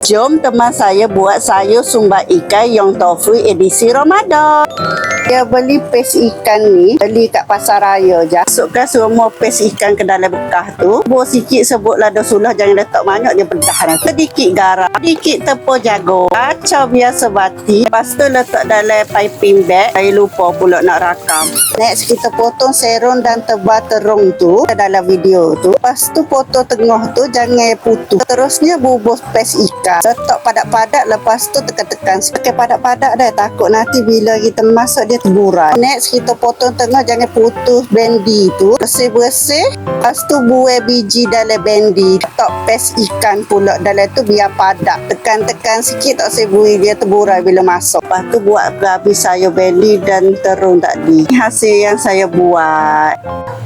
Jom teman saya buat sayur sumbar ikan yang tofu edisi Ramadan. Dia beli pes ikan ni, beli kat pasar raya je. Masukkan semua pes ikan ke dalam bekas tu. Buat sikit sebut lada sulah, jangan letak banyak, dia pedah nanti. Sedikit garam, sedikit tepung jagung. Kacau biasa bati. Lepas tu letak dalam piping bag. Saya lupa pula nak rakam. Next kita potong serong dan tebal terung tu dalam video tu. Lepas tu potong tengah tu, jangan putus. Terusnya bubus pes ikan. Letak padat-padat, lepas tu tekan-tekan. Pakai padat-padat dah, takut nanti bila kita masak dia terburai. Next kita potong tengah, jangan putus bendi tu. Bersih-bersih. Lepas tu buai biji dalam bendi. Letak pes ikan pula dalam tu biar padat. Tekan-tekan sikit, tak sebui dia terburai bila masak. Lepas tu buat habis sayur beli dan terung tadi. Ini hasil yang saya buat.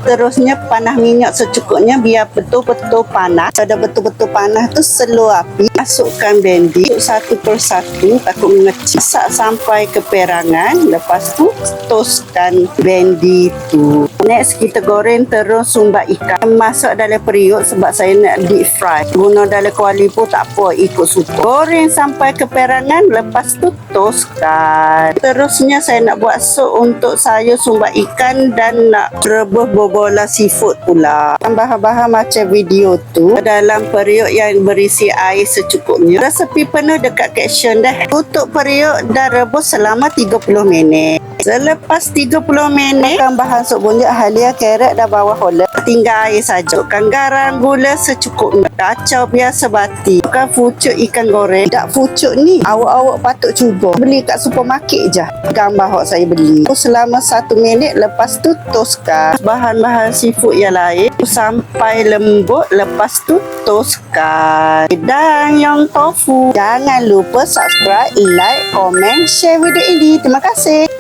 Terusnya panas minyak secukupnya biar betul-betul panas. Pada betul-betul panas tu slow api. Masukkan bendi satu persatu, takut mengecil. Masak sampai keperangan. Lepas tu toskan bendi tu. Next kita goreng terus sumbar ikan. Masuk dalam periuk sebab saya nak deep fry. Guna dalam kuali pun tak apa, ikut suka. Goreng sampai keperangan, lepas tu toskan. Terusnya saya nak buat sup untuk sayur sumbar ikan dan nak rebus bola seafood pula. Bahan-bahan macam video tu dalam periuk yang berisi air secukupnya. Resepi penuh dekat caption dah. Tutup periuk dan rebus selama 30 minit. Selepas 30 minit, makan bahan sup bunjak, halia, carrot dan bawang holland. Tinggal air saja. Masukkan garam, gula secukupnya. Kacau biasa bati. Bukan fucuk ikan goreng. Tak fucuk ni, awak-awak patut cuba. Beli kat supermarket je. Gambar hok saya beli. Selama 1 minit, lepas tu toskan bahan-bahan seafood yang lain sampai lembut. Lepas tu toskan dan yang tofu. Jangan lupa subscribe, like, komen, share video ini. Terima kasih.